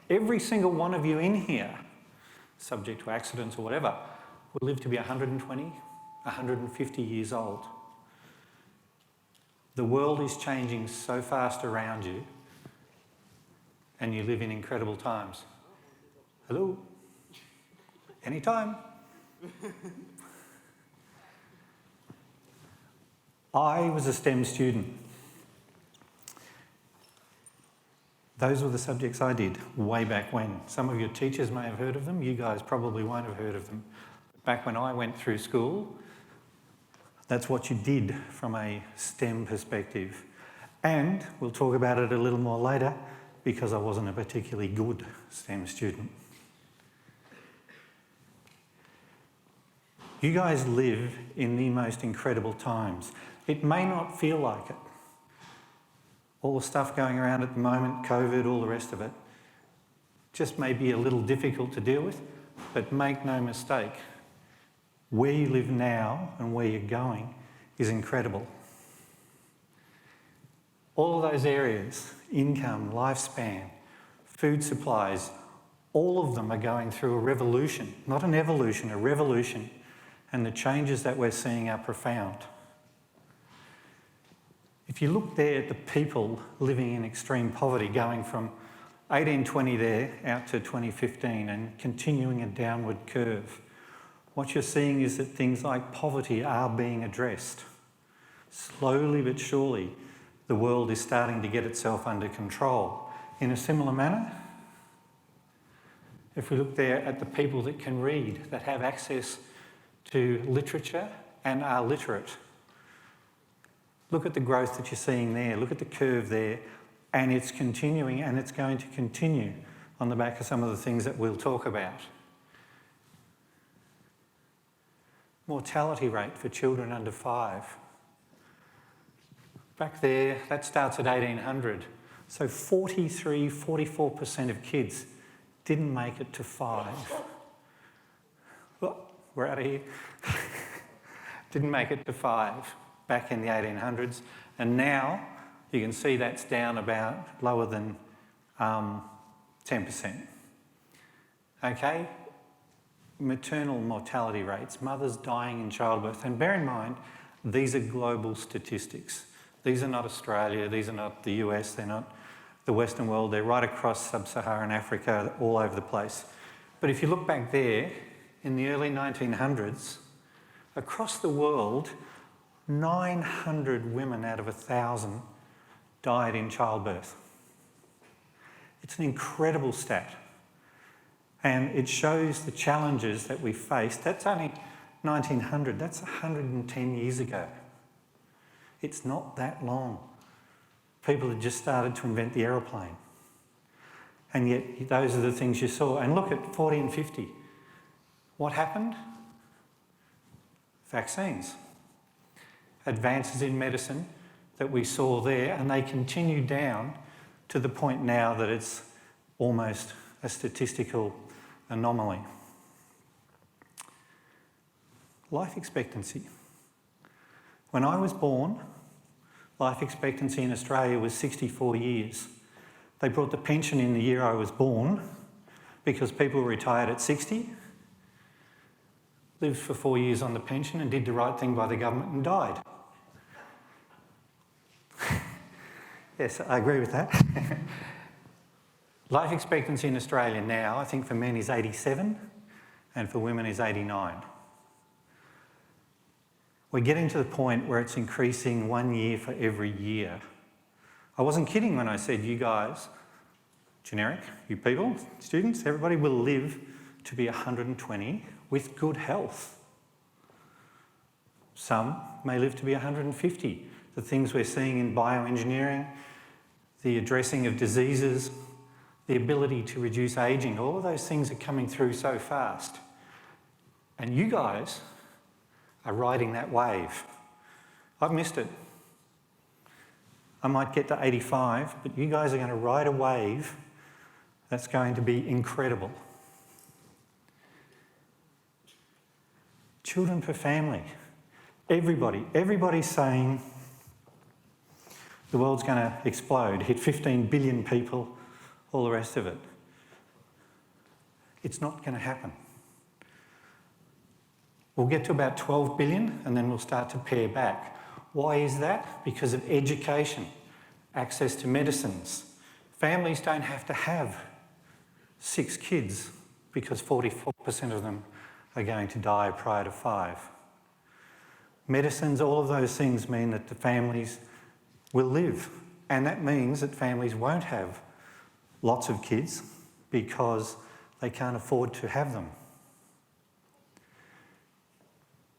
Every single one of you in here, subject to accidents or whatever, will live to be 120, 150 years old. The world is changing so fast around you, and you live in incredible times. Hello? Anytime. I was a STEM student. Those were the subjects I did way back when. Some of your teachers may have heard of them. You guys probably won't have heard of them. Back when I went through school, that's what you did from a STEM perspective. And we'll talk about it a little more later because I wasn't a particularly good STEM student. You guys live in the most incredible times. It may not feel like it. All the stuff going around at the moment, COVID, all the rest of it, just may be a little difficult to deal with, but make no mistake, where you live now and where you're going is incredible. All of those areas, income, lifespan, food supplies, all of them are going through a revolution, not an evolution, a revolution, and the changes that we're seeing are profound. If you look there at the people living in extreme poverty, going from 1820 there out to 2015 and continuing a downward curve, what you're seeing is that things like poverty are being addressed. Slowly but surely, the world is starting to get itself under control. In a similar manner, if we look there at the people that can read, that have access to literature and are literate, look at the growth that you're seeing there, look at the curve there, and it's continuing and it's going to continue on the back of some of the things that we'll talk about. Mortality rate for children under 5. Back there, that starts at 1800. So 44% of kids didn't make it to 5. Well, we're out of here. Didn't make it to 5 back in the 1800s. And now you can see that's down about lower than 10%. Okay? Maternal mortality rates, mothers dying in childbirth. And bear in mind, these are global statistics. These are not Australia, these are not the US, they're not the Western world, they're right across sub-Saharan Africa, all over the place. But if you look back there, in the early 1900s, across the world, 900 women out of 1,000 died in childbirth. It's an incredible stat. And it shows the challenges that we faced. That's only 1900, that's 110 years ago. It's not that long. People had just started to invent the aeroplane. And yet those are the things you saw. And look at 40 and 50. What happened? Vaccines. Advances in medicine that we saw there, and they continue down to the point now that it's almost a statistical anomaly. Life expectancy. When I was born, life expectancy in Australia was 64 years. They brought the pension in the year I was born because people retired at 60, lived for 4 years on the pension and did the right thing by the government and died. Yes, I agree with that. Life expectancy in Australia now, I think for men is 87 and for women is 89. We're getting to the point where it's increasing 1 year for every year. I wasn't kidding when I said you guys, generic, you people, students, everybody will live to be 120 with good health. Some may live to be 150. The things we're seeing in bioengineering, the addressing of diseases, the ability to reduce ageing, all of those things are coming through so fast. And you guys are riding that wave. I've missed it. I might get to 85, but you guys are going to ride a wave that's going to be incredible. Children per family. Everybody's saying the world's going to explode, hit 15 billion people, all the rest of it. It's not going to happen. We'll get to about 12 billion and then we'll start to pare back. Why is that? Because of education, access to medicines. Families don't have to have 6 kids because 44% of them are going to die prior to 5. Medicines, all of those things mean that the families will live. And that means that families won't have lots of kids because they can't afford to have them.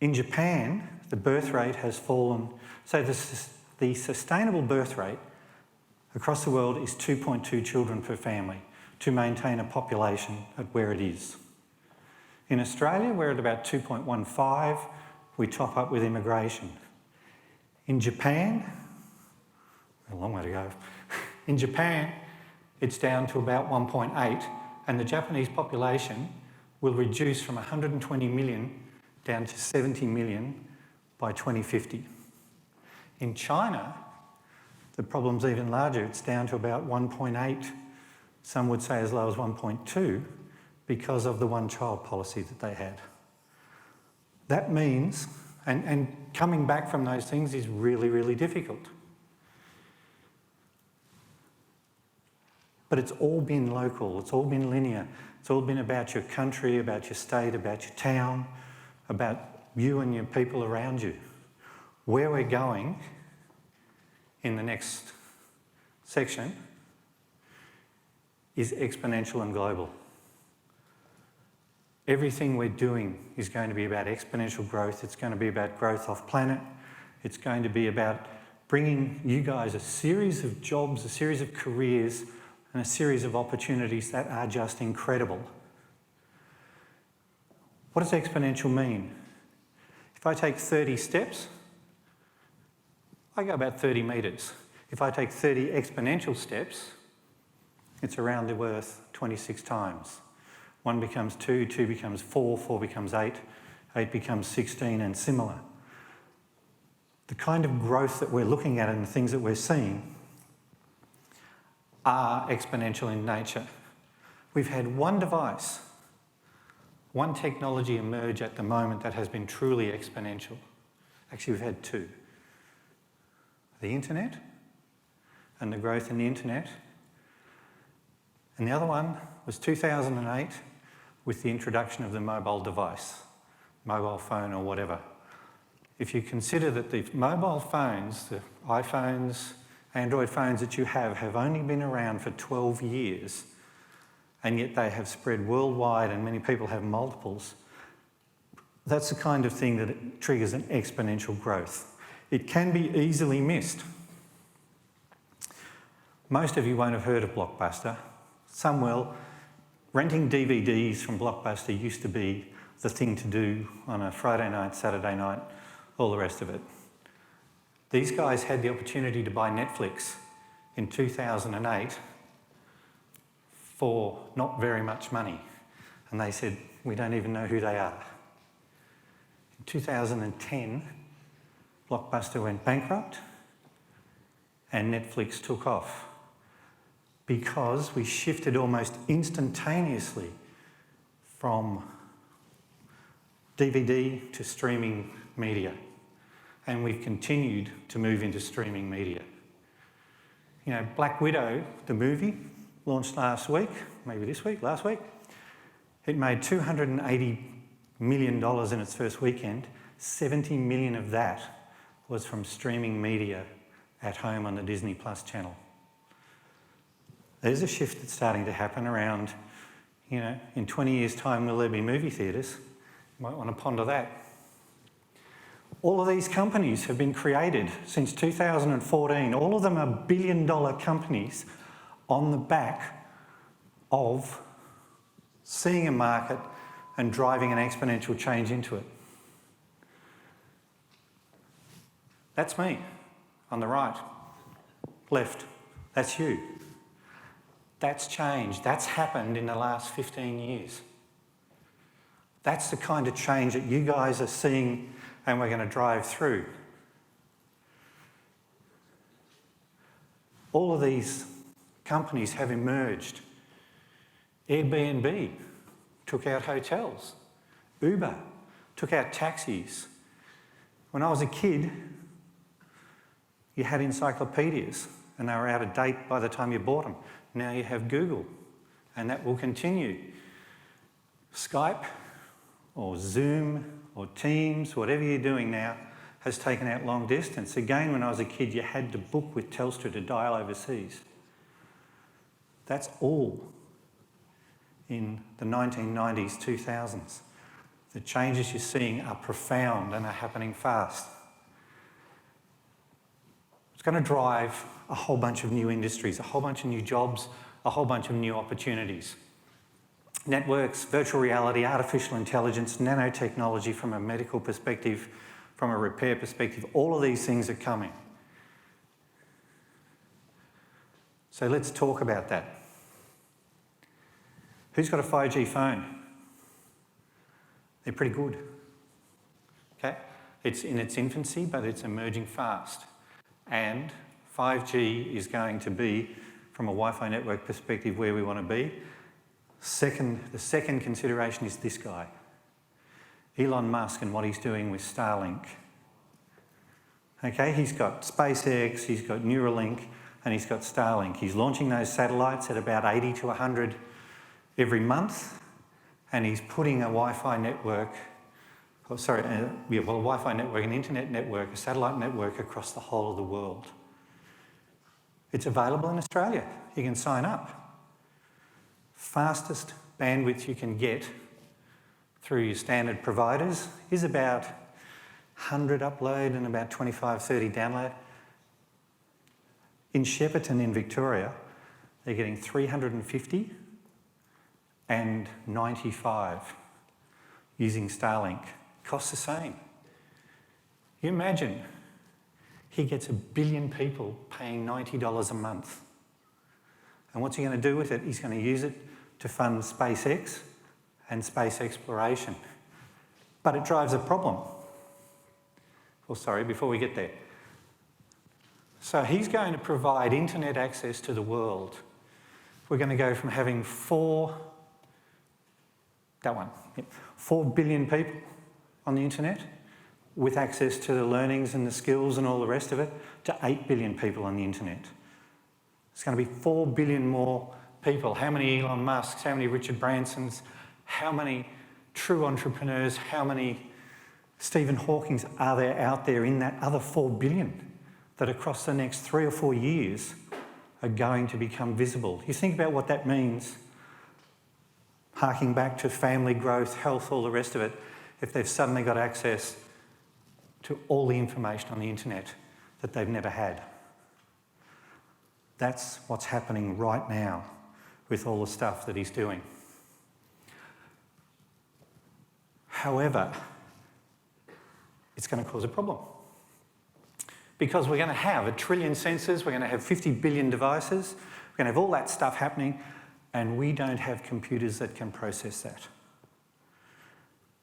In Japan, the birth rate has fallen. So the sustainable birth rate across the world is 2.2 children per family to maintain a population at where it is. In Australia, we're at about 2.15. We top up with immigration. In Japan, a long way to go. In Japan, it's down to about 1.8, and the Japanese population will reduce from 120 million down to 70 million by 2050. In China, the problem's even larger. It's down to about 1.8, some would say as low as 1.2, because of the one-child policy that they had. That means, and coming back from those things is really, really difficult. But it's all been local, it's all been linear. It's all been about your country, about your state, about your town, about you and your people around you. Where we're going in the next section is exponential and global. Everything we're doing is going to be about exponential growth. It's going to be about growth off planet. It's going to be about bringing you guys a series of jobs, a series of careers, and a series of opportunities that are just incredible. What does exponential mean? If I take 30 steps, I go about 30 metres. If I take 30 exponential steps, it's around the earth 26 times. 1 becomes 2, 2 becomes 4, 4 becomes 8, 8 becomes 16, and similar. The kind of growth that we're looking at and the things that we're seeing are exponential in nature. We've had one device, one technology emerge at the moment that has been truly exponential. Actually, we've had 2. The internet and the growth in the internet. And the other one was 2008 with the introduction of the mobile device, mobile phone or whatever. If you consider that the mobile phones, the iPhones, Android phones that you have only been around for 12 years, and yet they have spread worldwide and many people have multiples, that's the kind of thing that triggers an exponential growth. It can be easily missed. Most of you won't have heard of Blockbuster. Some will. Renting DVDs from Blockbuster used to be the thing to do on a Friday night, Saturday night, all the rest of it. These guys had the opportunity to buy Netflix in 2008 for not very much money. And they said, we don't even know who they are. In 2010, Blockbuster went bankrupt and Netflix took off because we shifted almost instantaneously from DVD to streaming media. And we've continued to move into streaming media. You know, Black Widow, the movie, launched last week, maybe this week, last week. It made $280 million in its first weekend. 70 million of that was from streaming media at home on the Disney Plus channel. There's a shift that's starting to happen around, you know, in 20 years' time, will there be movie theatres? You might want to ponder that. All of these companies have been created since 2014. All of them are billion-dollar companies on the back of seeing a market and driving an exponential change into it. That's me, on the right. Left, that's you. That's changed. That's happened in the last 15 years. That's the kind of change that you guys are seeing and we're going to drive through. All of these companies have emerged. Airbnb took out hotels. Uber took out taxis. When I was a kid, you had encyclopedias and they were out of date by the time you bought them. Now you have Google, and that will continue. Skype or Zoom or Teams, whatever you're doing now, has taken out long distance. Again, when I was a kid, you had to book with Telstra to dial overseas. That's all in the 1990s, 2000s. The changes you're seeing are profound and are happening fast. It's going to drive a whole bunch of new industries, a whole bunch of new jobs, a whole bunch of new opportunities. Networks, virtual reality, artificial intelligence, nanotechnology from a medical perspective, from a repair perspective, all of these things are coming. So let's talk about that. Who's got a 5G phone? They're pretty good. Okay? It's in its infancy, but it's emerging fast. And 5G is going to be, from a Wi-Fi network perspective, where we want to be. The second consideration is this guy, Elon Musk, and what he's doing with Starlink. Okay, he's got SpaceX, he's got Neuralink, and he's got Starlink. He's launching those satellites at about 80 to 100 every month, and he's putting a Wi-Fi network, a Wi-Fi network, an internet network, a satellite network across the whole of the world. It's available in Australia. You can sign up. Fastest bandwidth you can get through your standard providers is about 100 upload and about 25, 30 download. In Shepparton in Victoria, they're getting 350 and 95 using Starlink. Costs the same. You imagine, he gets 1 billion people paying $90 a month. And what's he going to do with it? He's going to use it to fund SpaceX and space exploration. But it drives a problem. Well, sorry, before we get there. So he's going to provide internet access to the world. We're going to go from having 4 billion people on the internet with access to the learnings and the skills and all the rest of it, to 8 billion people on the internet. It's going to be 4 billion more people. How many Elon Musks, how many Richard Bransons, how many true entrepreneurs, how many Stephen Hawkings are there out there in that other 4 billion that across the next 3 or 4 years are going to become visible? You think about what that means, harking back to family growth, health, all the rest of it, if they've suddenly got access to all the information on the internet that they've never had. That's what's happening right now with all the stuff that he's doing. However, it's going to cause a problem. Because we're going to have 1 trillion sensors, we're going to have 50 billion devices, we're going to have all that stuff happening, and we don't have computers that can process that.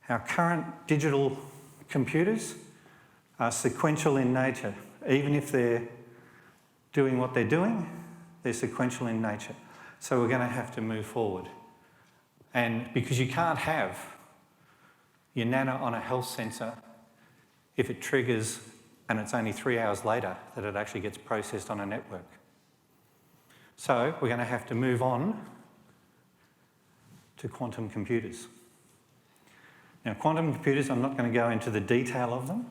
Our current digital computers are sequential in nature. Even if they're doing what they're doing, they're sequential in nature. So we're going to have to move forward. And because you can't have your nana on a health sensor if it triggers and it's only 3 hours later that it actually gets processed on a network. So we're going to have to move on to quantum computers. Now, quantum computers, I'm not going to go into the detail of them.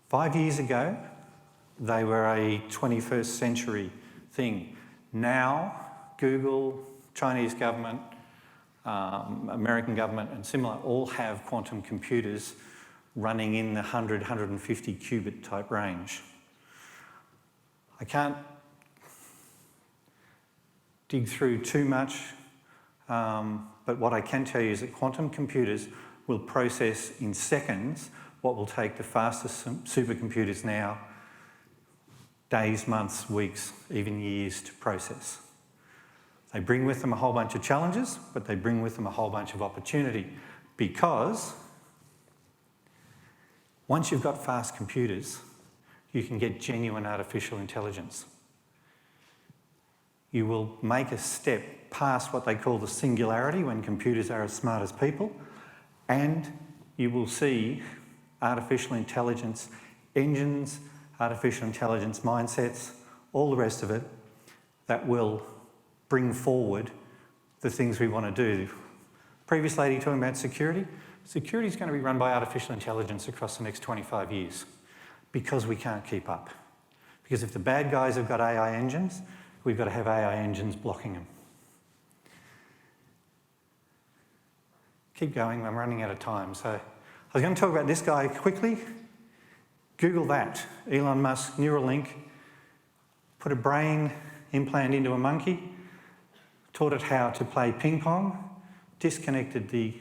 5 years ago, they were a 21st century thing. Now, Google, Chinese government, American government and similar all have quantum computers running in the 100, 150 qubit type range. I can't dig through too much, but what I can tell you is that quantum computers will process in seconds what will take the fastest supercomputers now days, months, weeks, even years to process. They bring with them a whole bunch of challenges, but they bring with them a whole bunch of opportunity, because once you've got fast computers, you can get genuine artificial intelligence. You will make a step past what they call the singularity, when computers are as smart as people, and you will see artificial intelligence engines, artificial intelligence mindsets, all the rest of it, that will bring forward the things we want to do. Previous lady talking about security. Security is going to be run by artificial intelligence across the next 25 years because we can't keep up. Because if the bad guys have got AI engines, we've got to have AI engines blocking them. Keep going, I'm running out of time. So I was going to talk about this guy quickly. Google that. Elon Musk, Neuralink, put a brain implant into a monkey, taught it how to play ping pong, disconnected the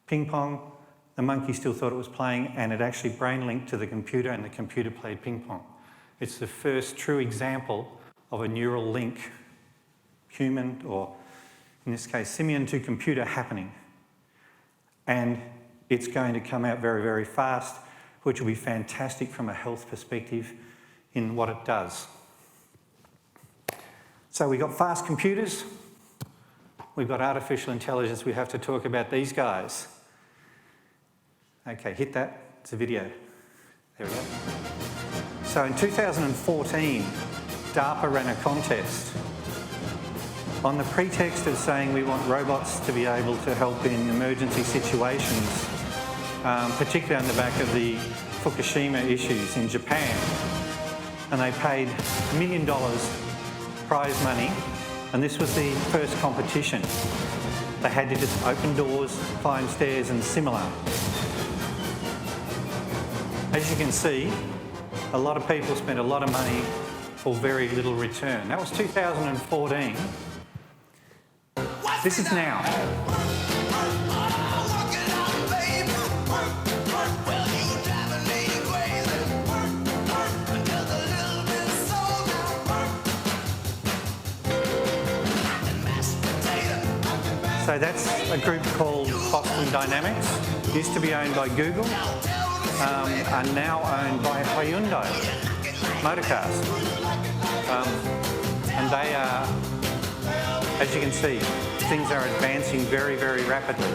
ping pong, the monkey still thought it was playing, and it actually brain linked to the computer and the computer played ping pong. It's the first true example of a neural link, human, or in this case, simian to computer happening. And it's going to come out very, very fast, which will be fantastic from a health perspective in what it does. So we've got fast computers, we've got artificial intelligence, we have to talk about these guys. Okay, hit that, it's a video. There we go. So in 2014, DARPA ran a contest on the pretext of saying we want robots to be able to help in emergency situations, particularly on the back of the Fukushima issues in Japan. And they paid $1 million prize money, and this was the first competition. They had to just open doors, climb stairs and similar. As you can see, a lot of people spent a lot of money for very little return. That was 2014. This is now. So that's a group called Boston Dynamics. Used to be owned by Google, are now owned by Hyundai Motorcars. And they are, as you can see, things are advancing very, very rapidly.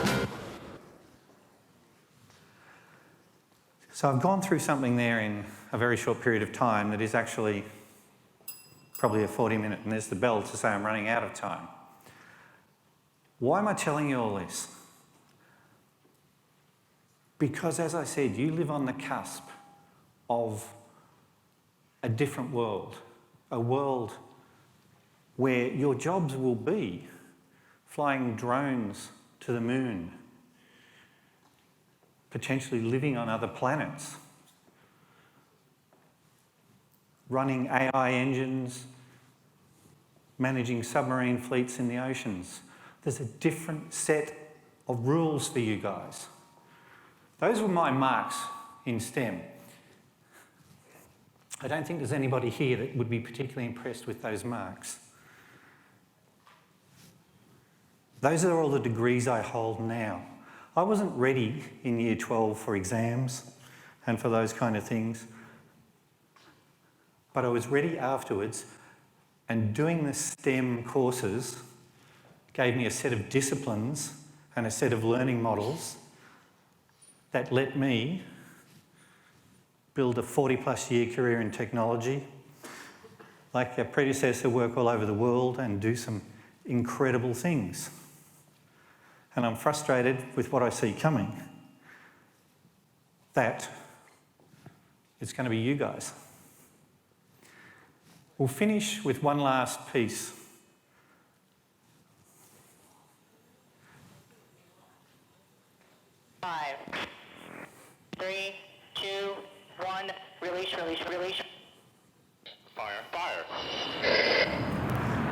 So I've gone through something there in a very short period of time that is actually probably a 40-minute, and there's the bell to say I'm running out of time. Why am I telling you all this? Because, as I said, you live on the cusp of a different world, a world where your jobs will be flying drones to the moon, potentially living on other planets, running AI engines, managing submarine fleets in the oceans. There's a different set of rules for you guys. Those were my marks in STEM. I don't think there's anybody here that would be particularly impressed with those marks. Those are all the degrees I hold now. I wasn't ready in year 12 for exams and for those kind of things, but I was ready afterwards, and doing the STEM courses gave me a set of disciplines and a set of learning models that let me build a 40-plus year career in technology, like a predecessor, work all over the world and do some incredible things. And I'm frustrated with what I see coming, that it's going to be you guys. We'll finish with one last piece. Five, 3, 2, 1, release. Fire.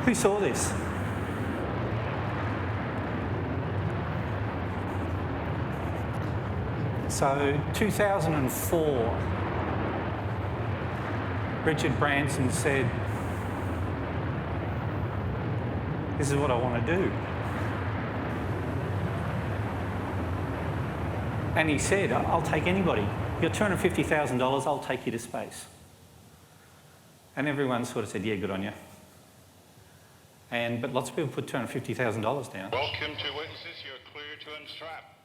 Who saw this? So, 2004, Richard Branson said, "This is what I want to do." And he said, "I'll take anybody. You're $250,000, I'll take you to space." And everyone sort of said, "Yeah, good on you." But lots of people put $250,000 down. Welcome to witnesses. You're clear to unstrap.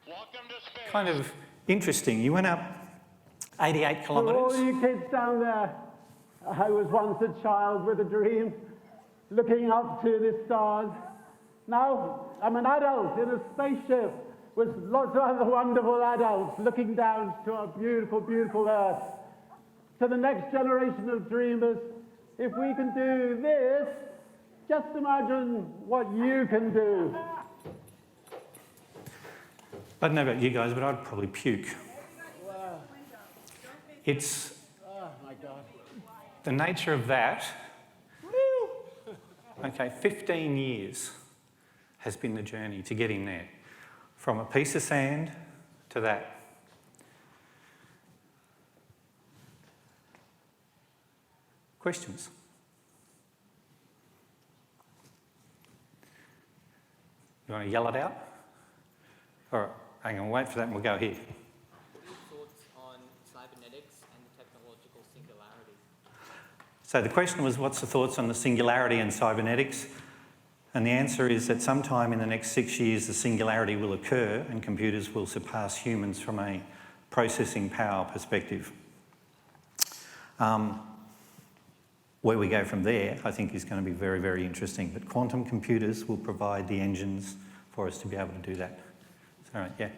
Welcome to space. Kind of interesting. You went up 88 For kilometres. all you kids down there, I was once a child with a dream, looking up to the stars. Now I'm an adult in a spaceship with lots of other wonderful adults looking down to our beautiful, beautiful Earth. To the next generation of dreamers, if we can do this, just imagine what you can do. I don't know about you guys, but I'd probably puke. Wow. It's Oh my God. the nature of that. Okay, 15 years has been the journey to get in there. From a piece of sand to that. Questions? You want to yell it out? All right, hang on, wait for that and we'll go here. What are your thoughts on cybernetics and the technological singularity? So the question was, what's the thoughts on the singularity and cybernetics? And the answer is that sometime in the next 6 years, the singularity will occur and computers will surpass humans from a processing power perspective. Where we go from there, I think, is going to be very, very interesting. But quantum computers will provide the engines for us to be able to do that. All right, yeah.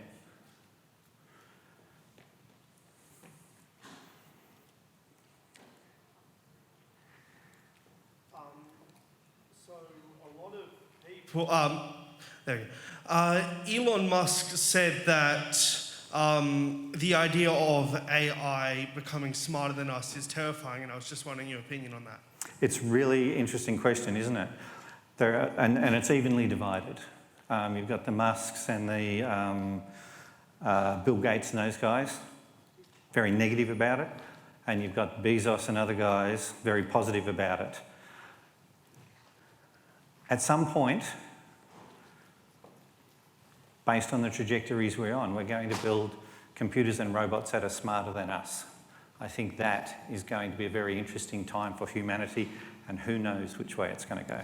So a lot of people, there we go. Elon Musk said that the idea of AI becoming smarter than us is terrifying, and I was just wondering your opinion on that. It's a really interesting question, isn't it? And it's evenly divided. You've got the Musks and the Bill Gates and those guys, very negative about it. And you've got Bezos and other guys, very positive about it. At some point, based on the trajectories we're on, we're going to build computers and robots that are smarter than us. I think that is going to be a very interesting time for humanity, and who knows which way it's going to go.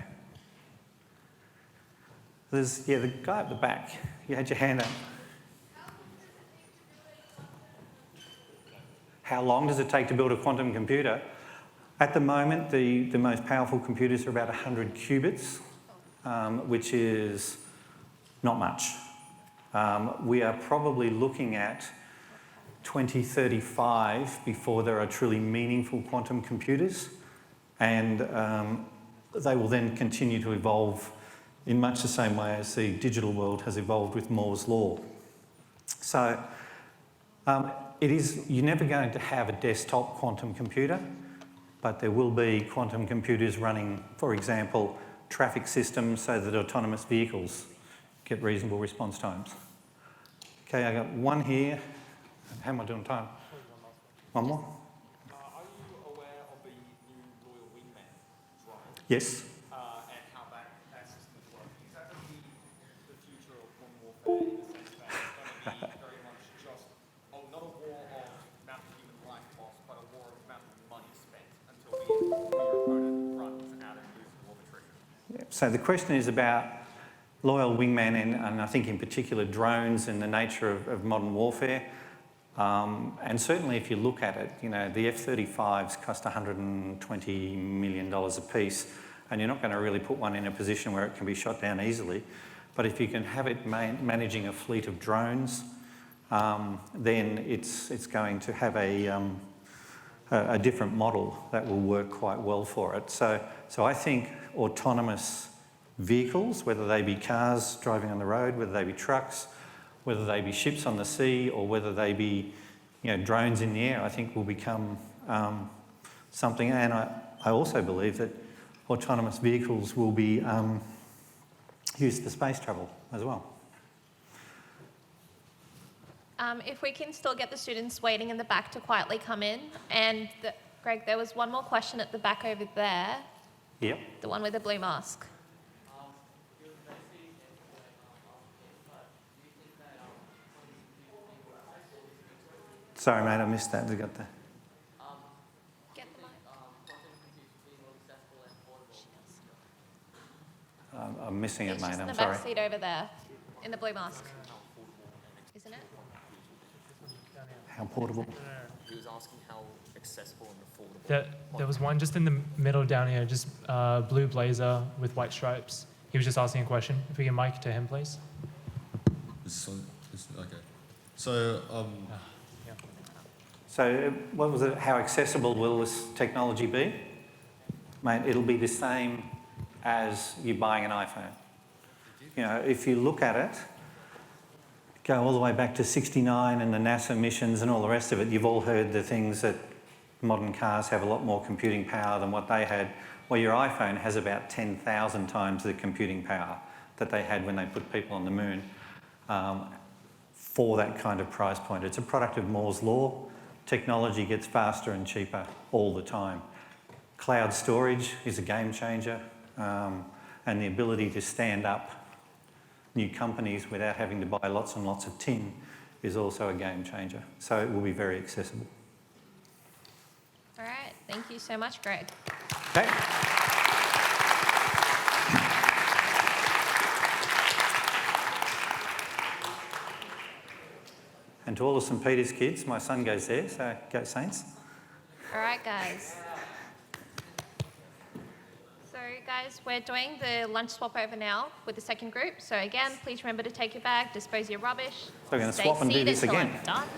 There's, the guy at the back. You had your hand up. How long does it take to build a quantum computer? At the moment, the most powerful computers are about 100 qubits, which is not much. We are probably looking at 2035 before there are truly meaningful quantum computers, and they will then continue to evolve in much the same way as the digital world has evolved with Moore's law. So you're never going to have a desktop quantum computer, but there will be quantum computers running, for example, traffic systems so that autonomous vehicles get reasonable response times. Okay, I got one here. How am I doing time? One more? Are you aware of the new Loyal Wingman drone? Yes. And how that system is working? Is that going to be the future of modern warfare in the sense that it's going to be very much just, not a war of amount of human life lost, but a war of amount of money spent until your opponent runs out and loses all the treasure? Yeah. So the question is about Loyal Wingman and I think in particular drones and the nature of modern warfare. And certainly if you look at it, the F-35s cost $120 million a piece, and you're not going to really put one in a position where it can be shot down easily. But if you can have it managing a fleet of drones, then it's going to have a different model that will work quite well for it. So I think autonomous vehicles, whether they be cars driving on the road, whether they be trucks, whether they be ships on the sea, or whether they be drones in the air, I think will become something. And I also believe that autonomous vehicles will be used for space travel as well. If we can still get the students waiting in the back to quietly come in. And Greg, there was one more question at the back over there. Yep. The one with the blue mask. Sorry, mate, I missed that. We got the. Get the mic. I'm missing it, It's mate. just in I'm the sorry. back seat over there, in the blue mask. Isn't it? How portable? He was asking how accessible and affordable. There was one just in the middle down here, just blue blazer with white stripes. He was just asking a question. If we can mic to him, please. Okay. So, Yeah. So, what was it? How accessible will this technology be? Mate, it'll be the same as you buying an iPhone. You know, if you look at it, go all the way back to '69 and the NASA missions and all the rest of it, you've all heard the things that modern cars have a lot more computing power than what they had. Well, your iPhone has about 10,000 times the computing power that they had when they put people on the moon for that kind of price point. It's a product of Moore's law. Technology gets faster and cheaper all the time. Cloud storage is a game changer, and the ability to stand up new companies without having to buy lots and lots of tin is also a game changer. So it will be very accessible. All right. Thank you so much, Greg. Okay. And to all the St Peter's kids, my son goes there, so go Saints. All right, guys. So, guys, we're doing the lunch swap over now with the second group. So, again, please remember to take your bag, dispose your rubbish. So we're going to Stay swap and do seated this till again. I'm done.